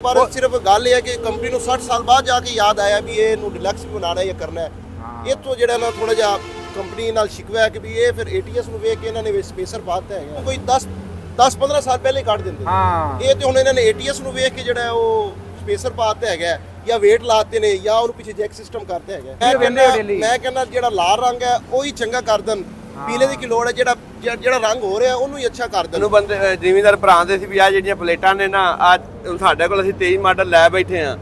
पर सिर्फ गल है कि कंपनी को 60 साल बाद जाके याद आया भी ये डिलक्स भी बनाना है या करना है। इतों जो ना थोड़ा जा कंपनी नाल शिकवा है कि भी ये फिर एटीएस ਨੂੰ ਵੇਖ ਕੇ ਇਹਨਾਂ ਨੇ ਸਪੇਸਰ ਪਾਤਾ ਹੈ ਕੋਈ 10-15 ਸਾਲ ਪਹਿਲੇ ਕੱਢ ਦਿੰਦੇ ਇਹ ਤੇ ਹੁਣ ਇਹਨਾਂ ਨੇ एटीएस ਨੂੰ ਵੇਖ ਕੇ ਜਿਹੜਾ ਉਹ ਸਪੇਸਰ ਪਾਤਾ ਹੈਗਾ ਜਾਂ ਵੇਟ ਲਾਤੇ ਨੇ ਜਾਂ ਉਹਨੂੰ ਪਿੱਛੇ ਜੈਕ ਸਿਸਟਮ ਕਰਤੇ ਹੈਗਾ। ਮੈਂ ਕਹਿੰਦਾ ਜਿਹੜਾ ਲਾਲ ਰੰਗ ਹੈ ਉਹੀ ਚੰਗਾ ਕਰ ਦੇਣ, ਪੀਲੇ ਦੀ ਕੀ ਲੋੜ ਹੈ, ਜਿਹੜਾ ਰੰਗ ਹੋ ਰਿਹਾ ਉਹਨੂੰ ਹੀ ਅੱਛਾ ਕਰ ਦੇਣ। ਉਹਨੂੰ ਬੰਦੇ ਜ਼ਿਮੀਂਦਾਰ ਭਰਾ ਦੇ ਸੀ ਵੀ ਆ ਜਿਹੜੀਆਂ ਪਲੇਟਾਂ ਨੇ ਨਾ ਅੱਜ ਸਾਡੇ ਕੋਲ ਅਸੀਂ 23 ਮਾਡਲ ਲੈ ਬੈਠੇ ਆ,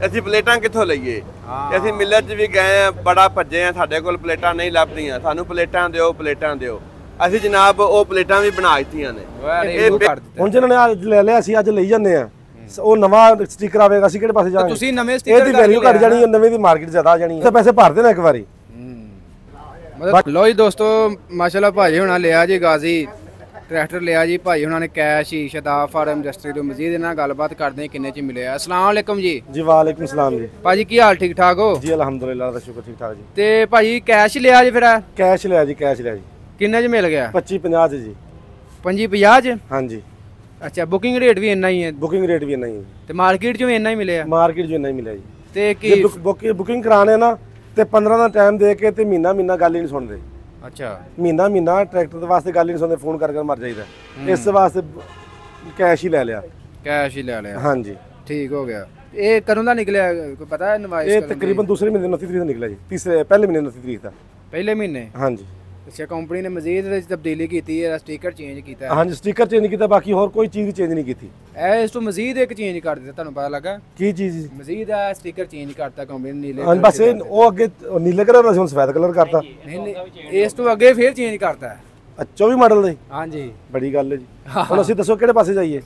ਅਸੀਂ ਪਲੇਟਾਂ ਕਿੱਥੋਂ ਲਈਏ? ਅਸੀਂ ਮਿਲਰ 'ਚ ਵੀ ਗਏ ਆ, ਬੜਾ ਭੱਜੇ ਆ, ਸਾਡੇ ਕੋਲ ਪਲੇਟਾਂ ਨਹੀਂ ਲੱਭਦੀਆਂ, ਸਾਨੂੰ ਪਲੇਟਾਂ ਦਿਓ ਪਲੇਟਾਂ ਦਿਓ। ਅਸੀਂ ਜਨਾਬ ਉਹ ਪਲੇਟਾਂ ਵੀ ਬਣਾ ਦਿੱਤੀਆਂ ਨੇ। ਹੁਣ ਜਿਹਨਾਂ ਨੇ ਅੱਜ ਲੈ ਲਿਆ ਅਸੀਂ ਅੱਜ ਲਈ ਜਾਂਦੇ ਆ, ਉਹ ਨਵਾਂ ਸਟicker ਆਵੇਗਾ, ਅਸੀਂ ਕਿਹੜੇ ਪਾਸੇ ਜਾਵਾਂਗੇ? ਤੁਸੀਂ ਨਵੇਂ ਸਟicker ਇਹਦੀ ਵੈਲਿਊ ਘਟ ਜਾਣੀ ਹੈ, ਨਵੇਂ ਦੀ ਮਾਰਕੀਟ ਜ਼ਿਆਦਾ ਆ ਜਾਣੀ ਹੈ, ਪੈਸੇ ਭਰ ਦੇਣਾ ਇੱਕ ਵਾਰੀ। ਲੋ ਜੀ ਦੋਸਤੋ, ਮਾਸ਼ਾਅੱਲਾ ਭਾਜੀ ਹੁਣਾਂ ਲਿਆ ਜੀ ਗਾਜ਼ੀ ਟਰੈਕਟਰ ਲਿਆ ਜੀ ਭਾਈ ਹੁਣਾਂ ਨੇ ਕੈਸ਼ ਹੀ ਸ਼ਦਾਬ ਫਾਰਮ ਇੰਡਸਟਰੀ ਤੋਂ। ਮਜ਼ੀਦ ਇਹਨਾਂ ਨਾਲ ਗੱਲਬਾਤ ਕਰਦੇ ਹਾਂ ਕਿੰਨੇ ਚ ਮਿਲਿਆ। अस्सलाम वालेकुम जी। जी वालेकुम सलाम जी। ਭਾਜੀ ਕੀ ਹਾਲ, ਠੀਕ ਠਾਕ ਹੋ? जी अल्हम्दुलिल्लाह ਦਾ ਸ਼ੁਕਰ, ਠੀਕ ਠਾਕ ਜੀ। ਤੇ ਭਾਜੀ ਕੈਸ਼ ਲਿਆ ਜੀ? ਫਿਰ ਕੈਸ਼ ਲਿਆ ਜੀ, ਕੈਸ਼ ਲਿਆ ਜੀ। ਕਿੰਨੇ ਚ ਮਿਲ ਗਿਆ? 25-50 ਚ ਜੀ। 25-50 ਚ? ਹਾਂਜੀ। ਅੱਛਾ, ਬੁਕਿੰਗ ਰੇਟ ਵੀ ਇੰਨਾ ਹੀ ਹੈ? ਬੁਕਿੰਗ ਰੇਟ ਵੀ ਇੰਨਾ ਹੀ ਹੈ ਤੇ ਮਾਰਕੀਟ ਚੋਂ ਇੰਨਾ ਹੀ ਮਿਲਿਆ? ਮਾਰਕੀਟ ਚੋਂ ਇੰਨਾ ਹੀ ਮਿਲਿਆ ਜੀ। ਤੇ ਕੀ ਬੁਕਿੰਗ ਕਰਾਣੇ ਨਾ ਤੇ 15 ਦਾ ਟਾਈਮ ਦੇ ਕੇ ਤੇ ਮਹੀਨਾ ਗੱਲ ਹੀ ਨਹੀਂ ਸੁਣਦੇ। ਅੱਛਾ, ਮਹੀਨਾ ਟਰੈਕਟਰ ਦੇ ਵਾਸਤੇ ਗੱਲ ਹੀ ਨਹੀਂ ਸੁਣਦੇ, ਫੋਨ ਕਰ ਮਰ ਜਾਈਦਾ। ਇਸ ਵਾਸਤੇ ਕੈਸ਼ ਹੀ ਲੈ ਲਿਆ। ਕੈਸ਼ ਹੀ ਲੈ ਲਿਆ? ਹਾਂਜੀ, ਠੀਕ ਹੋ ਗਿਆ। ਇਹ ਕਦੋਂ ਦਾ ਨਿਕਲਿਆ, ਕੋਈ ਪਤਾ ਹੈ? ਨਵਾਇਸ਼ ਇਹ ਤਕਰੀਬਨ ਦੂਸਰੇ ਮਹੀਨੇ 29 ਤਰੀਕ ਦਾ ਨਿਕਲਿਆ ਜੀ। ਪਹਿਲੇ ਮਹੀਨੇ 29 ਤਰੀਕ ਦਾ। ਪਹਿਲੇ ਮਹੀਨੇ? ਹਾਂਜੀ। ਅੱਛਾ, ਕੰਪਨੀ ਨੇ ਮਜ਼ੀਦ ਤਬਦੀਲੀ ਕੀਤੀ ਹੈ, ਸਟicker ਚੇਂਜ ਕੀਤਾ? ਹਾਂਜੀ, ਸਟicker ਚੇਂਜ ਕੀਤਾ, ਬਾਕੀ ਹੋਰ ਕੋਈ ਚੀਜ਼ ਚੇਂਜ ਨਹੀਂ ਕੀਤੀ। ਇਹ ਇਸ ਤੋਂ ਮਜ਼ੀਦ ਇੱਕ ਚੇਂਜ ਕਰ ਦਿੱਤਾ, ਤੁਹਾਨੂੰ ਪਤਾ ਲੱਗਾ? ਕੀ ਚੀਜ਼? ਮਜ਼ੀਦ ਆ ਸਟicker ਚੇਂਜ ਕਰਤਾ ਕੰਪਨੀ ਨੇ ਨੀਲੇ। ਹਾਂ ਬਸ ਉਹ ਅੱਗੇ ਨੀਲੇ ਕਲਰ ਦਾ ਸੀ, ਹੁਣ ਸਫੈਦ ਕਲਰ ਕਰਤਾ। ਨਹੀਂ ਇਸ ਤੋਂ ਅੱਗੇ ਫੇਰ ਚੇਂਜ ਕਰਤਾ। 24 ਮਾਡਲ ਦੇ? ਹਾਂਜੀ। ਬੜੀ ਗੱਲ ਹੈ ਜੀ। ਹੁਣ ਅਸੀਂ ਦੱਸੋ ਕਿਹੜੇ ਪਾਸੇ ਜਾਈਏ?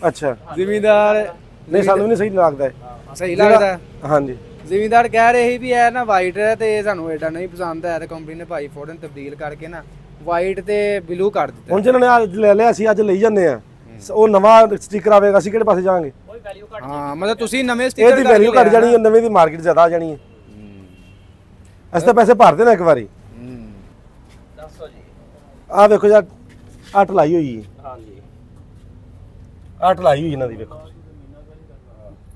ਅੱਛਾ, ਜ਼ਿਮੀਂਦਾਰ ਨਹੀਂ ਸਾਨੂੰ ਨਹੀਂ ਸਹੀ ਲੱਗਦਾ। ਸਹੀ ਲੱਗਦਾ? ਹਾਂਜੀ। ਜ਼ਿਮੀਂਦਾਰ ਕਹਿ ਰਹੇ ਸੀ ਵੀ ਇਹ ਨਾ ਵਾਈਟ ਹੈ ਤੇ ਸਾਨੂੰ ਐਡਾ ਨਹੀਂ ਪਸੰਦ ਹੈ, ਤੇ ਕੰਪਨੀ ਨੇ ਭਾਈ ਫੌਰਨ ਤਬਦੀਲ ਕਰਕੇ ਨਾ ਵਾਈਟ ਤੇ ਬਲੂ ਕਰ ਦਿੱਤਾ। ਹੁਣ ਜਿਹਨਾਂ ਨੇ ਅੱਜ ਲੈ ਲਿਆ ਅਸੀਂ ਅੱਜ ਲਈ ਜਾਂਦੇ ਆ, ਉਹ ਨਵਾਂ ਸਟicker ਆਵੇਗਾ, ਅਸੀਂ ਕਿਹੜੇ ਪਾਸੇ ਜਾਵਾਂਗੇ? ਹਾਂ, ਮਤਲਬ ਤੁਸੀਂ ਨਵੇਂ ਸਟicker ਇਹਦੀ ਵੈਲਿਊ ਘਟ ਜਾਣੀ ਹੈ, ਨਵੇਂ ਦੀ ਮਾਰਕੀਟ ਜ਼ਿਆਦਾ ਆ ਜਾਣੀ ਹੈ। ਅਸੀਂ ਤਾਂ ਪੈਸੇ ਭਰ ਦੇਣਾ ਇੱਕ ਵਾਰੀ। ਦੱਸੋ ਜੀ। ਆਹ ਵੇਖੋ ਯਾਰ, 8 ਲਾਈ ਹੋਈ ਹੈ। ਹਾਂਜੀ, 8 ਲਾਈ ਹੋਈ ਇਹਨਾਂ ਦੀ, ਵੇਖੋ।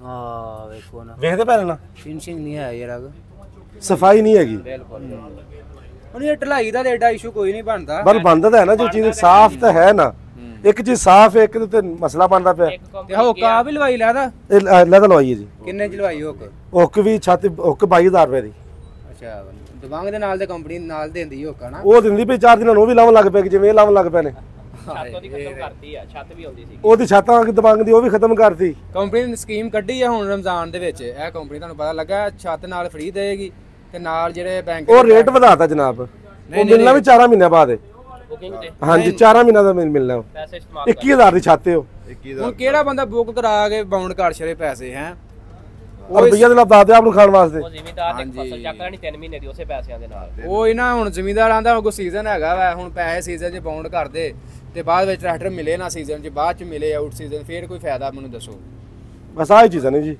ਹਾਂ ਵੇਖੋ ਨਾ, ਵੇਖਦੇ ਪੈ ਨਾ, ਫਿਨਿਸ਼ਿੰਗ ਨਹੀਂ ਹੈ ਯਾਰ, ਸਫਾਈ ਨਹੀਂ ਹੈਗੀ ਬਿਲਕੁਲ। ਹੁਣ ਇਹ ਢਲਾਈ ਦਾ ਐਡਾ ਇਸ਼ੂ ਕੋਈ ਨਹੀਂ ਬਣਦਾ, ਬਲ ਬਣਦਾ ਤਾਂ ਹੈ ਨਾ, ਜੋ ਚੀਜ਼ ਸਾਫ਼ ਤਾਂ ਹੈ ਨਾ। ਇੱਕ ਚੀਜ਼ ਸਾਫ਼ ਹੈ, ਇੱਕ ਦੇ ਉੱਤੇ ਮਸਲਾ ਬਣਦਾ ਪਿਆ। ਤੇ ਹੁੱਕਾ ਵੀ ਲਵਾਈ ਲੈਦਾ? ਇਹ ਲੈ ਤਾਂ ਲਵਾਈਏ ਜੀ। ਕਿੰਨੇ ਚ ਲਵਾਈ ਹੁੱਕ? ਹੁੱਕ ਵੀ ਛੱਤ ਹੁੱਕ 22,000 ਰੁਪਏ ਦੀ। ਅੱਛਾ, ਦਵਾਂਗ ਦੇ ਨਾਲ ਤੇ ਕੰਪਨੀ ਨਾਲ ਦਿੰਦੀ ਹੁੱਕਾ ਨਾ? ਉਹ ਦਿੰਦੀ ਪਈ 4 ਦਿਨਾਂ ਨੂੰ, ਉਹ ਵੀ ਲਾਉਣ ਲੱਗ ਪਏ, ਜਿਵੇਂ ਇਹ ਲਾਉਣ ਲੱਗ ਪਏ ਨੇ। ਛੱਤ ਉਹਦੀ ਖਤਮ ਕਰਤੀ ਆ, ਛੱਤ ਵੀ ਆਉਂਦੀ ਸੀ ਉਹਦੀ ਛੱਤਾਂ ਦਬੰਗ ਦੀ, ਉਹ ਵੀ ਖਤਮ ਕਰਤੀ। ਕੰਪਨੀ ਨੇ ਸਕੀਮ ਕੱਢੀ ਆ ਹੁਣ ਰਮਜ਼ਾਨ ਦੇ ਵਿੱਚ, ਇਹ ਕੰਪਨੀ ਤੁਹਾਨੂੰ ਪਤਾ ਲੱਗਾ ਛੱਤ ਨਾਲ ਫ੍ਰੀ ਦੇਗੀ ਤੇ ਨਾਲ ਜਿਹੜੇ ਬੈਂਕ ਉਹ ਰੇਟ ਵਧਾਤਾ ਜਨਾਬ, ਉਹ ਮਿਲਣਾ ਵੀ 4 ਮਹੀਨਿਆਂ ਬਾਅਦ ਹੈ। ਹਾਂਜੀ, 4 ਮਹੀਨਾ ਦਾ ਮਿਲਣਾ। 21,000 ਦੀ ਛੱਤ ਹੈ ਉਹ। ਹੁਣ ਕਿਹੜਾ ਬੰਦਾ ਬੁੱਕ ਕਰਾ ਕੇ ਬਾਉਂਡ ਕਰ ਛੜੇ ਪੈਸੇ ਹੈ? ਉਹ ਰੁਪਈਆ ਦੇ ਨਾਲ ਦੱਸ ਦੇ ਆਪ ਨੂੰ ਖਾਣ ਵਾਸਤੇ। ਉਹ ਜ਼ਿਮੀਂਦਾਰ ਨੇ ਫਸਲ ਚੱਕ ਲੈਣੀ 3 ਮਹੀਨੇ ਦੀ ਉਸੇ ਪੈਸਿਆਂ ਦੇ ਨਾਲ। ਉਹ ਇਹਨਾਂ ਹੁਣ ਜ਼ਿਮੀਂਦਾਰਾਂ ਦਾ ਕੋਈ ਸੀਜ਼ਨ ਹੈਗਾ ਵਾ, ਹੁਣ ਪੈਸੇ ਸੀਜ਼ਨ 'ਚ ਬਾਉਂਡ ਕਰਦੇ ਤੇ ਬਾਅਦ ਵਿੱਚ ਟਰੈਕਟਰ ਮਿਲੇ ਨਾ ਸੀਜ਼ਨ 'ਚ, ਬਾਅਦ 'ਚ ਮਿਲੇ ਆਊਟ ਸੀਜ਼ਨ, ਫੇਰ ਕੋਈ ਫਾਇਦਾ ਮੈਨੂੰ ਦੱਸੋ। ਬਸ ਆਹ ਹੀ ਚੀਜ਼ਾਂ ਨੇ ਜੀ।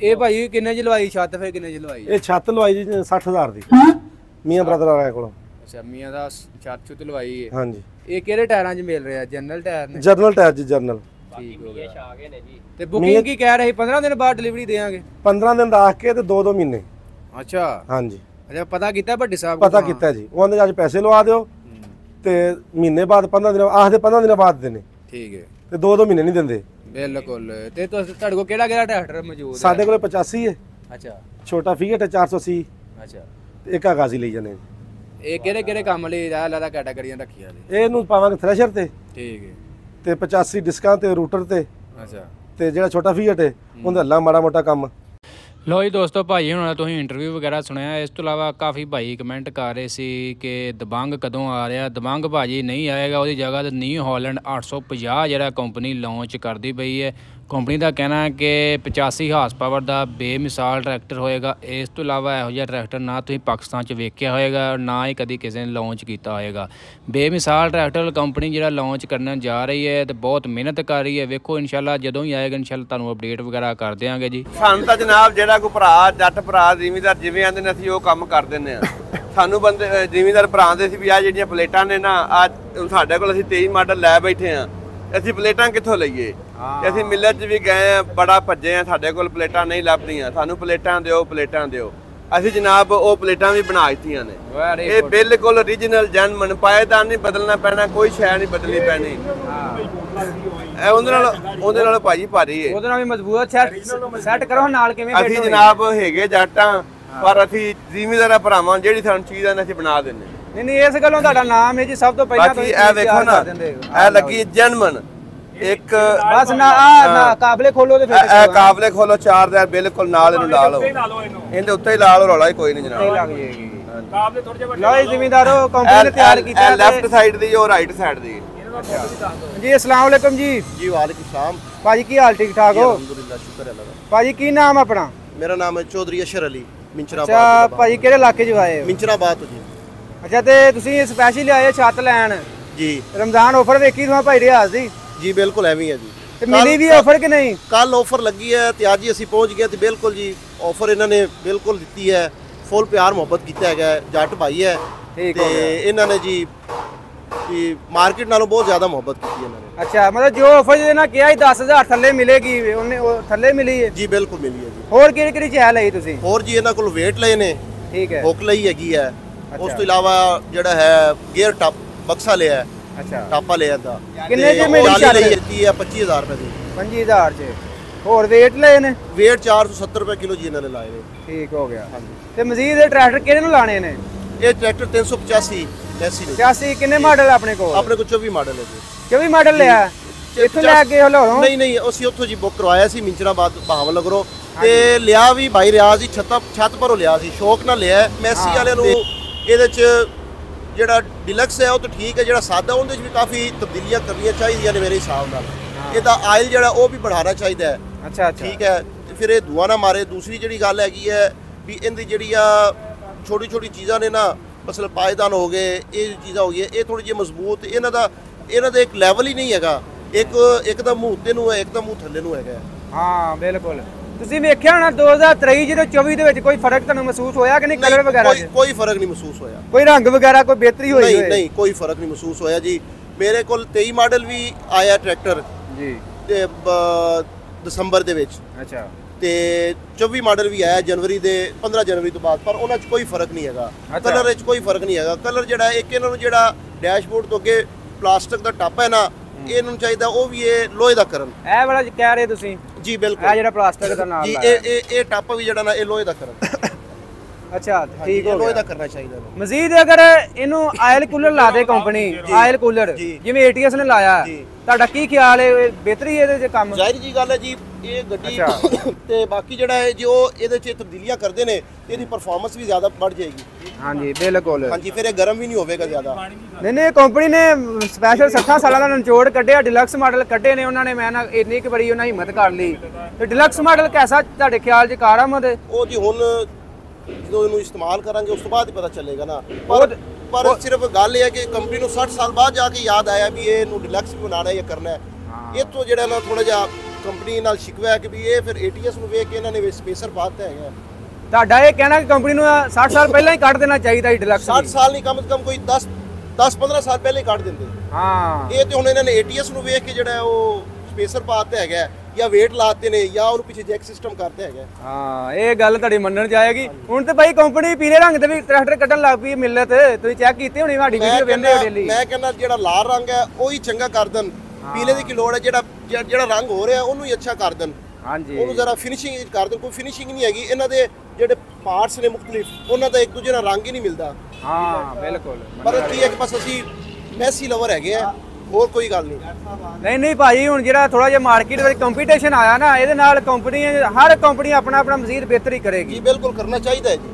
ਇਹ ਭਾਈ ਕਿੰਨੇ 'ਚ ਲਵਾਈ ਛੱਤ, ਫਿਰ ਕਿੰਨੇ 'ਚ ਲਵਾਈ? ਇਹ ਛੱਤ ਲਵਾਈ ਜੀ 60,000 ਦੀ, ਮੀਆਂ ਬ੍ਰਦਰ ਆ ਕੋਲ। ਅੱਛਾ, ਮੀਆਂ ਦਾ ਛੱਤ ਛੁੱਤ ਲਵਾਈ ਹੈ। ਹਾਂਜੀ। ਇਹ ਕਿਹੜੇ ਟਾਇਰਾਂ 'ਚ ਮਿਲ ਰਿਹਾ? ਜਨਰਲ ਟਾਇਰ ਨੇ? ਜਰਨਲ ਟਾਇਰ ਜੀ, ਜਰਨਲ। ਠੀਕ ਹੋ ਗਿਆ। ਤੇ ਬੁਕਿੰਗ ਕੀ ਕਹਿ ਰਹੇ? 15 ਦਿਨ ਬਾਅਦ ਡਿਲੀਵਰੀ ਦੇਵਾਂਗੇ? 15 ਦਿਨ ਰੱਖ ਕੇ ਤੇ 2-2 ਮਹੀਨੇ। ਅੱਛਾ। ਹਾਂਜੀ। ਅੱਛਾ, ਪਤਾ ਕੀਤਾ ਭੱਟੀ ਸਾਹਿਬ? ਪਤਾ ਕੀਤਾ ਜੀ, ਉਹਨੇ ਅੱਜ ਪੈਸੇ ਲਵਾ ਦਿਓ ਤੇ ਮਹੀਨੇ ਬਾਅਦ 15 ਦਿਨ ਆਖਦੇ 15 ਦਿਨਾਂ ਬਾਅਦ ਦੇਣੇ। ਠੀਕ ਹੈ। ਤੇ 2-2 ਮਹੀਨੇ ਨਹੀਂ ਦਿੰਦੇ ਬਿਲਕੁਲ। ਤੇ ਤੁਹਾਡੇ ਕੋਲ ਕਿਹੜਾ ਟਰੈਕਟਰ ਮੌਜੂਦ ਹੈ? ਸਾਡੇ ਕੋਲ 85 ਹੈ। ਅੱਛਾ। ਛੋਟਾ ਫੀਟ ਹੈ 480। ਅੱਛਾ। ਤੇ ਇੱਕ ਆਗਾਜ਼ੀ ਲਈ ਜਾਂਦੇ। ਇਹ ਕਿਹੜੇ ਕੰਮ ਲਈ ਲਾਦਾ ਕੈਟਾਗਰੀਆਂ ਰੱਖੀਆਂ ਨੇ? ਇਹਨੂੰ ਪਾਵਾਂਗੇ ਥ੍ਰੈਸ਼ਰ ਤੇ। ਠੀਕ ਹੈ। ਤੇ 85 ਡਿਸਕਾਂ ਤੇ ਰੂਟਰ ਤੇ। ਅੱਛਾ। ਤੇ ਜਿਹੜਾ ਛੋਟਾ ਫੀਟ ਹੈ ਉਹਦਾ ਹੱਲਾ ਮਾੜਾ ਮੋਟਾ ਕੰਮ। ਲੋ ਜੀ ਦੋਸਤੋ, ਭਾਈ ਹੁਣ ਤੁਸੀਂ ਇੰਟਰਵਿਊ ਵਗੈਰਾ ਸੁਣਿਆ। ਇਸ ਤੋਂ ਇਲਾਵਾ ਕਾਫੀ ਭਾਈ ਕਮੈਂਟ ਕਰ ਰਹੇ ਸੀ ਕਿ ਦਬੰਗ ਕਦੋਂ ਆ ਰਿਹਾ। ਦਬੰਗ ਭਾਜੀ ਨਹੀਂ ਆਏਗਾ, ਉਹਦੀ ਜਗ੍ਹਾ ਤੇ ਨਿਊ ਹਾਲੈਂਡ 850 ਜਿਹੜਾ ਕੰਪਨੀ ਲਾਂਚ ਕਰਦੀ ਪਈ ਹੈ। ਕੰਪਨੀ ਦਾ ਕਹਿਣਾ ਹੈ ਕਿ 85 ਹਾਰਸ ਪਾਵਰ ਦਾ ਬੇਮਿਸਾਲ ਟਰੈਕਟਰ ਹੋਏਗਾ। ਇਸ ਤੋਂ ਇਲਾਵਾ ਇਹੋ ਜਿਹਾ ਟਰੈਕਟਰ ਨਾ ਤੁਸੀਂ ਪਾਕਿਸਤਾਨ 'ਚ ਵੇਖਿਆ ਹੋਏਗਾ, ਨਾ ਹੀ ਕਦੀ ਕਿਸੇ ਨੇ ਲਾਂਚ ਕੀਤਾ ਹੋਏਗਾ। ਬੇਮਿਸਾਲ ਟਰੈਕਟਰ ਕੰਪਨੀ ਜਿਹੜਾ ਲਾਂਚ ਕਰਨ ਜਾ ਰਹੀ ਹੈ ਤੇ ਬਹੁਤ ਮਿਹਨਤ ਕਰ ਰਹੀ ਹੈ। ਵੇਖੋ ਇਨਸ਼ਾਅੱਲਾ ਜਦੋਂ ਹੀ ਆਏਗਾ ਇਨਸ਼ਾਅੱਲਾ ਤੁਹਾਨੂੰ ਅਪਡੇਟ ਵਗੈਰਾ ਕਰ ਦਿਆਂਗੇ ਜੀ। ਸਾਨੂੰ ਤਾਂ ਜਨਾਬ ਜਿਹੜਾ ਕੋਈ ਭਰਾ ਜੱਟ ਭਰਾ ਜ਼ਿਮੀਂਦਾਰ ਜਿਵੇਂ ਆਂਦੇ ਨੇ ਅਸੀਂ ਉਹ ਕੰਮ ਕਰ ਦਿੰਦੇ ਆ। ਸਾਨੂੰ ਬੰਦੇ ਜ਼ਿਮੀਂਦਾਰ ਭਰਾ ਦੇ ਸੀ ਵੀ ਆ ਜਿਹੜੀਆਂ ਪਲੇਟਾਂ ਨੇ ਨਾ ਅੱਜ ਸਾਡੇ ਕੋਲ ਅਸੀਂ 23 ਮਾਡਲ ਲੈ ਬੈਠੇ ਆ, ਅਸੀਂ ਪਲੇਟਾਂ ਕਿੱਥੋਂ ਲਈਏ ਤੇ ਅਸੀਂ ਮਿਲਰ 'ਚ ਵੀ ਗਏ ਆ, ਬੜਾ ਭੱਜੇ ਆ, ਸਾਡੇ ਕੋਲ ਪਲੇਟਾਂ ਨਹੀਂ ਲੱਭਦੀਆਂ, ਸਾਨੂੰ ਪਲੇਟਾਂ ਦਿਓ, ਪਲੇਟਾਂ ਦਿਓ। ਅਸੀਂ ਜਨਾਬ ਉਹ ਪਲੇਟਾਂ ਵੀ ਬਣਾ ਦਿੱਤੀਆਂ ਨੇ। ਇਹ ਬਿਲਕੁਲ ਓਰੀਜਨਲ ਜਨਮਨ, ਪਾਏਦਾਨ ਨਹੀਂ ਬਦਲਣਾ ਪੈਣਾ, ਕੋਈ ਸ਼ੈ ਨਹੀਂ ਬਦਲਣੀ ਪੈਣੀ। ਇਹ ਉਹਦੇ ਨਾਲ ਭਾਜੀ ਭਾਰੀ ਹੈ, ਉਹਦੇ ਨਾਲ ਵੀ ਮਜ਼ਬੂਤ ਸੈੱਟ ਕਰੋ ਨਾਲ ਕਿਵੇਂ ਅਸੀਂ ਜਨਾਬ ਹੈਗੇ ਜੱਟਾਂ ਪਰ ਅਸੀਂ ਜ਼ਿਮੀਂਦਾਰਾਂ ਭਰਾਵਾਂ ਜਿਹੜੀ ਸਾਨੂੰ ਚੀਜ਼ ਆ ਅਸੀਂ ਬਣਾ ਦਿੰਦੇ। ਨਹੀਂ ਇਸ ਗੱਲੋਂ ਤੁਹਾਡਾ ਨਾਮ ਹੈ ਜੀ ਸਭ ਤੋਂ ਪਹਿਲਾਂ। ਬਾਕੀ ਇਹ ਵੇਖੋ ਨਾ, ਇਹ ਲੱਗੀ ਜਨਮਨ ਇੱਕ ਬਸ ਨਾ ਕਾਬਲੇ ਖੋਲੋ ਤੇ ਫਿਰ ਇਹ ਕਾਬਲੇ ਖੋਲੋ 4000 ਬਿਲਕੁਲ ਨਾਲ ਇਹਨੂੰ ਲਾ ਲਓ, ਇਹਦੇ ਉੱਤੇ ਹੀ ਲਾ ਲਓ, ਰੌਲਾ ਹੀ ਕੋਈ ਨਹੀਂ ਜਨਾਬ। ਲੱਗ ਜਾਏਗੀ ਕਾਬਲੇ ਥੋੜੇ ਜਿਹਾ ਲਓ ਜ਼ਿਮੀਂਦਾਰੋ ਕੰਪਨੀ ਨੇ ਤਿਆਰ ਕੀਤਾ ਹੈ, ਲੈਫਟ ਸਾਈਡ ਦੀ ਔਰ ਰਾਈਟ ਸਾਈਡ ਦੀ ਜੀ। अस्सलाम वालेकुम जी। जी वालेकुम सलाम भाजी की हाल ठीक ठाक हो? अल्हम्दुलिल्लाह शुक्र है अल्लाह का। भाजी की नाम अपना? मेरा नाम है चौधरी अशर अली मिंचराबाद। अच्छा भाजी ਕਿਹੜੇ ਇਲਾਕੇ 'ਚ ਆਏ ਹੋ? मिंचराबाद जी। ਅੱਛਾ ਤੇ ਤੁਸੀਂ ਸਪੈਸ਼ਲੀ ਆਏ ਛੱਤ ਲੈਣ जी ਰਮਜ਼ਾਨ ਆਫਰ ਵੇਖੀ ਤੁਸੀਂ ਭਾਈ ਰਿਆਜ਼ ਦੀ जी बिल्कुल ਐਵੇਂ ਹੈ ਜੀ। ਤੇ ਮਿਲੀ ਵੀ ਆਫਰ ਕਿ ਨਹੀਂ? ਕੱਲ ਆਫਰ ਲੱਗੀ ਹੈ ਤੇ ਅੱਜ ਹੀ ਅਸੀਂ ਪਹੁੰਚ ਗਏ ਤੇ ਬਿਲਕੁਲ ਜੀ ਆਫਰ ਇਹਨਾਂ ਨੇ ਬਿਲਕੁਲ ਦਿੱਤੀ ਹੈ। ਫੁੱਲ ਪਿਆਰ ਮੁਹੱਬਤ ਕੀਤਾ ਹੈਗਾ, ਜੱਟ ਭਾਈ ਹੈ ਠੀਕ ਤੇ ਇਹਨਾਂ ਨੇ ਜੀ ਮਾਰਕੀਟ ਨਾਲੋਂ ਬਹੁਤ ਜ਼ਿਆਦਾ ਮੁਹੱਬਤ ਕੀਤੀ ਇਹਨਾਂ ਨੇ। ਅੱਛਾ ਮਤਲਬ ਜੋ ਆਫਰ ਜਿਹਦੇ ਨਾਲ ਕਿਹਾ ਸੀ 10000 ਥੱਲੇ ਮਿਲੇਗੀ ਉਹਨੇ ਉਹ ਥੱਲੇ ਮਿਲੀ ਹੈ ਜੀ ਬਿਲਕੁਲ ਮਿਲੀ ਹੈ ਜੀ। ਹੋਰ ਕਿਹੜੀ ਕਿਹੜੀ ਚੀਜ਼ ਲਈ ਤੁਸੀਂ? ਹੋਰ ਜੀ ਇਹਨਾਂ ਕੋਲ ਵੇਟ ਲਏ ਨੇ, ਠੀਕ ਹੈ, ਹੁੱਕ ਲਈ ਹੈਗੀ ਹੈ, ਉਸ ਤੋਂ ਇਲਾਵਾ ਜਿਹੜਾ ਹੈ ਗੇਅਰ ਟਾਪ ਬਕਸਾ ਲਿਆ ਹੈ, ਅੱਛਾ ਟਾਪਾ ਲਿਆ ਦਾ। ਕਿੰਨੇ ਦੀ ਮਿਲੀ ਛੱਤ ਲਈ ਦਿੱਤੀ ਹੈ 25000 ਰੁਪਏ ਦੀ। 25000 ਚ ਹੋਰ ਵੇਟ ਲਏ ਨੇ? ਵੇਟ 470 ਰੁਪਏ ਕਿਲੋ ਜੀ ਇਹਨਾਂ ਨੇ ਲਾਏ ਨੇ। ਠੀਕ ਹੋ ਗਿਆ। ਤੇ ਮਜ਼ੀਦ ਇਹ ਟਰੈਕਟਰ ਕਿਹੜੇ ਨੂੰ ਲਾਣੇ ਨੇ? ਇਹ ਟਰੈਕਟਰ 385 ਮੈਸੀ ਨੇ। 85 ਕਿੰਨੇ ਮਾਡਲ ਆਪਣੇ ਕੋਲ? ਆਪਣੇ ਕੋਲ 24 ਮਾਡਲ ਹੈ ਜੀ। 24 ਮਾਡਲ ਲਿਆ ਇੱਥੋਂ ਲੈ ਕੇ ਹਲੋਰੋਂ? ਨਹੀਂ ਅਸੀਂ ਉੱਥੋਂ ਜੀ ਬੁੱਕ ਕਰਵਾਇਆ ਸੀ ਮਿੰਚਰਾਬਾਦ ਬਹਾਵਲ ਨਗਰੋਂ ਤੇ ਲਿਆ ਵੀ ਭਾਈ ਰਿਆਜ਼ ਦੀ ਛੱਤ ਪਰੋਂ ਲਿਆ ਸੀ, ਸ਼ੌਕ ਨਾਲ ਲਿਆ। ਮੈਸੀ ਵਾਲਿਆਂ ਨੂੰ ਇਹਦੇ 'ਚ ਜਿਹੜਾ ਡਿਲਕਸ ਹੈ ਉਹ ਤਾਂ ਠੀਕ ਹੈ, ਜਿਹੜਾ ਸਾਦਾ ਉਹਦੇ 'ਚ ਵੀ ਕਾਫੀ ਤਬਦੀਲੀਆਂ ਕਰਨੀਆਂ ਚਾਹੀਦੀਆਂ ਨੇ ਮੇਰੇ ਹਿਸਾਬ ਨਾਲ। ਇਹਦਾ ਆਇਲ ਜਿਹੜਾ ਉਹ ਵੀ बढ़ाना ਚਾਹੀਦਾ ਹੈ। ਅੱਛਾ ਠੀਕ ਹੈ ਤੇ ਫਿਰ ਇਹ ਧੂਆ ਨਾ ਮਾਰੇ। ਦੂਸਰੀ ਜਿਹੜੀ ਗੱਲ ਹੈਗੀ ਹੈ ਵੀ ਇਹਦੀ ਜਿਹੜੀਆਂ ਛੋਟੀ ਛੋਟੀ ਚੀਜ਼ਾਂ ਨੇ ਨਾ, ਮਸਲ ਪਾਇਦਾਨ ਹੋ ਗਏ, ਇਹ ਚੀਜ਼ਾਂ ਹੋ ਗਈਆਂ, ਇਹ ਥੋੜੀ ਜਿਹੀ ਮਜ਼ਬੂਤ। ਇਹਨਾਂ ਦਾ ਇੱਕ ਲੈਵਲ ਹੀ ਨਹੀਂ ਹੈਗਾ, ਇੱਕ ਦਾ ਮੂੰਹ ਉੱਤੇ ਨੂੰ ਹੈ, ਇੱਕ ਦਾ ਮੂੰਹ ਥੱਲੇ ਨੂੰ ਹੈਗਾ। ਹਾਂ ਬਿਲਕੁਲ। ਤੁਸੀਂ ਵੇਖਿਆ ਹੋਣਾ 2023 ਜਦੋਂ 24 ਦੇ ਵਿੱਚ ਕੋਈ ਫਰਕ ਤੁਹਾਨੂੰ ਮਹਿਸੂਸ ਹੋਇਆ ਕਿ ਨਹੀਂ? ਕਲਰ ਵਗੈਰਾ ਕੋਈ ਫਰਕ ਨਹੀਂ ਮਹਿਸੂਸ ਹੋਇਆ, ਕੋਈ ਰੰਗ ਵਗੈਰਾ ਕੋਈ ਬਿਹਤਰੀ ਹੋਈ? ਨਹੀਂ ਕੋਈ ਫਰਕ ਨਹੀਂ ਮਹਿਸੂਸ ਹੋਇਆ ਜੀ। ਮੇਰੇ ਕੋਲ 23 ਮਾਡਲ ਵੀ ਆਇਆ ਟਰੈਕਟਰ ਜੀ ਤੇ ਦਸੰਬਰ ਦੇ ਵਿੱਚ। ਅੱਛਾ ਤੇ 24 ਮਾਡਲ ਵੀ ਆਇਆ ਜਨਵਰੀ ਦੇ 15 ਜਨਵਰੀ ਤੋਂ ਬਾਅਦ, ਪਰ ਉਹਨਾਂ 'ਚ ਕੋਈ ਫਰਕ ਨਹੀਂ ਹੈਗਾ। ਕਲਰ ਵਿੱਚ ਕੋਈ ਫਰਕ ਨਹੀਂ ਹੈਗਾ। ਕਲਰ ਜਿਹੜਾ ਇੱਕ ਇਹਨਾਂ ਨੂੰ ਜਿਹੜਾ ਡੈਸ਼ਬੋਰਡ ਤੋਂ ਅੱਗੇ ਪਲਾਸਟਿਕ ਦਾ ਟੱਪ ਹੈ ਨਾ, ਇਹਨਾਂ ਨੂੰ ਚਾਹੀਦਾ ਉਹ ਵੀ ਇਹ ਲੋਹੇ ਦਾ ਕਰਨ। ਇਹ ਵਾਲਾ ਕਹਿ ਰਹੇ ਤੁਸੀਂ? ਜੀ ਬਿਲਕੁਲ, ਇਹ ਜਿਹੜਾ ਪਲਾਸਟਿਕ ਦਾ ਨਾਲ ਜੀ ਇਹ ਟੱਪ ਵੀ ਜਿਹੜਾ ਨਾ ਇਹ ਲੋਹੇ ਦਾ ਕਰਨ। ਅੱਛਾ ਠੀਕ ਹੋ ਲੋਹੇ ਗਿਆ। ਦਾ ਕਰਨਾ ਚਾਹੀਦਾ। ਮਜ਼ੀਦ ਅਗਰ ਇਹਨੂੰ ਆਇਲ ਕੂਲਰ ਲਾ ਦੇ ਕੰਪਨੀ, ਆਇਲ ਕੂਲਰ ਜਿਵੇਂ ATS ਨੇ ਲਾਇਆ, ਤੁਹਾਡਾ ਕੀ ਖਿਆਲ ਹੈ? ਬਿਹਤਰੀ ਇਹਦੇ 'ਚ ਕੰਮ? ਜ਼ਾਹਿਰ ਜੀ ਗੱਲ ਹੈ ਜੀ, ਇਹ ਗੱਡੀ ਤੇ ਬਾਕੀ ਜਿਹੜਾ ਹੈ ਜੋ ਇਹਦੇ 'ਚ ਤਬਦੀਲੀਆਂ ਕਰਦੇ ਨੇ ਤੇ ਇਹਦੀ ਪਰਫਾਰਮੈਂਸ ਵੀ ਜ਼ਿਆਦਾ ਵੱਧ ਜਾਏਗੀ। ਹਾਂਜੀ ਬਿਲਕੁਲ। ਹਾਂਜੀ ਫਿਰ ਇਹ ਗਰਮ ਵੀ ਨਹੀਂ ਹੋਵੇਗਾ ਜ਼ਿਆਦਾ। ਨਹੀਂ ਕੰਪਨੀ ਨੇ ਸਪੈਸ਼ਲ 60 ਸਾਲਾਂ ਦਾ ਨਿਚੋੜ ਕੱਢਿਆ, ਡਿਲਕਸ ਮਾਡਲ ਕੱਢੇ ਨੇ ਉਹਨਾਂ ਨੇ। ਮੈਂ ਨਾ ਇੰਨੀ ਕਿ ਬੜੀ ਉਹਨਾਂ ਹਿੰਮਤ ਕਰ ਲਈ। ਤੇ ਡਿਲਕਸ ਮਾਡਲ ਕੈਸਾ ਤੁਹਾਡੇ ਖਿਆਲ 'ਚ ਕਾਰਾਮਦ ਹੈ? ਉਹ ਜੀ ਹੁਣ ਜਦੋਂ ਇਹਨੂੰ ਇਸਤੇਮਾਲ ਕਰਾਂਗੇ ਉਸ ਤੋਂ ਬਾਅਦ ਹੀ ਪਤਾ ਚੱਲੇਗਾ ਨਾ। ਪਰ ਸਿਰਫ ਗੱਲ ਇਹ ਹੈ ਕਿ ਕੰਪਨੀ ਨੂੰ 60 ਸਾਲ ਬਾਅਦ ਜਾ ਕੇ ਯਾਦ ਆਇਆ ਵੀ ਇਹਨੂੰ ਡਿਲਕਸ ਵੀ ਬਣਾਉਣਾ ਜਾਂ ਕਰਨਾ ਹੈ। ਇੱਥੋਂ ਜਿਹੜਾ ਨਾ ਥੋੜਾ ਜਿਹਾ ਕੰਪਨੀ ਨਾਲ ਸ਼ਿਕਵਾ ਹੈ ਕਿ ਵੀ ਇਹ ਫਿਰ ATS ਨੂੰ ਵੇਖ ਕੇ ਇਹਨਾਂ ਨੇ ਸਪੇਸਰ ਪਾਤਾ ਹੈਗਾ। ਤੁਹਾਡਾ ਇਹ ਕਹਿਣਾ ਕਿ ਕੰਪਨੀ ਨੂੰ 60 ਸਾਲ ਪਹਿਲਾਂ ਹੀ ਕੱਢ ਦੇਣਾ ਚਾਹੀਦਾ ਸੀ ਡਿਲਕਸ? 60 ਸਾਲ ਨਹੀਂ, ਕਮ ਸੇ ਕਮ ਕੋਈ 10-15 ਸਾਲ ਪਹਿਲੇ ਹੀ ਕੱਢ ਦਿੰਦੇ। ਹਾਂ ਇਹ ਤੇ ਹੁਣ ਇਹਨਾਂ ਨੇ ATS ਨੂੰ ਵੇਖ ਕੇ ਜਿਹੜਾ ਉਹ ਸਪੇਸਰ ਪਾਤਾ ਹੈਗਾ ਜਾਂ ਵੇਟ ਲਾਤੇ ਨੇ ਜਾਂ ਉਹਨੂੰ ਪਿੱਛੇ ਜੈਕ ਸਿਸਟਮ ਕਰਦੇ ਹੈਗਾ। ਹਾਂ ਇਹ ਗੱਲ ਤੁਹਾਡੀ ਮੰਨਣ ਜਾਏਗੀ। ਹੁਣ ਤੇ ਭਾਈ ਕੰਪਨੀ ਪੀਲੇ ਰੰਗ ਦੇ ਵੀ ਟਰੈਕਟਰ ਕੱਢਣ ਲੱਗ ਪਈ ਮਿਲਤ। ਤੁਸੀਂ ਚੈੱਕ ਕੀਤੇ ਹੋਣੀ ਸਾਡੀ ਵੀਡੀਓ ਵੇਖਦੇ ਹੋ ਡੇਲੀ। ਮੈਂ ਕਹਿੰਦਾ ਜਿਹੜਾ ਲਾਲ ਰੰਗ ਹੈ ਉਹੀ ਚੰਗਾ ਕਰ ਦੇਣ, ਪੀਲੇ ਦੀ ਕੀ ਲੋੜ ਹੈ? ਜਿਹੜਾ ਰੰਗ ਹੋ ਰਿਹਾ ਉਹਨੂੰ ਹੀ ਅੱਛਾ ਕਰ ਦੇਣ। ਹਾਂਜੀ ਉਹਨੂੰ ਜ਼ਰਾ ਫਿਨਿਸ਼ਿੰਗ ਕਰ ਦੇਣ। ਕੋਈ ਫਿਨਿਸ਼ਿੰਗ ਨਹੀਂ ਹੈਗੀ ਇਹਨਾਂ ਦੇ ਜਿਹੜੇ ਪਾਰਟਸ ਨੇ ਮੁxtਲਿਫ, ਉਹਨਾਂ ਦਾ ਇੱਕ ਦੂਜੇ ਨਾਲ ਰੰਗ ਹੀ ਨਹੀਂ ਮਿਲਦਾ। ਹਾਂ ਬਿਲਕੁਲ। ਪਰ ਕੀ ਹੈ ਕਿ ਬਸ ਅਸੀਂ ਮੈਸੀ ਲਵਰ ਹੈਗੇ ਆ, ਹੋਰ ਕੋਈ ਗੱਲ ਨਹੀਂ। ਨਹੀਂ ਭਾਈ ਹੁਣ ਜਿਹੜਾ ਥੋੜਾ ਜਿਹਾ ਮਾਰਕੀਟ ਵਿੱਚ ਕੰਪੀਟੀਸ਼ਨ ਆਇਆ ਨਾ, ਇਹਦੇ ਨਾਲ ਕੰਪਨੀ ਹਰ ਕੰਪਨੀ ਆਪਣਾ ਮਜ਼ੀਦ ਬਿਹਤਰੀ ਕਰੇਗੀ। ਜੀ ਬਿਲਕੁਲ ਕਰਨਾ ਚਾਹੀਦਾ ਹੈ ਜੀ।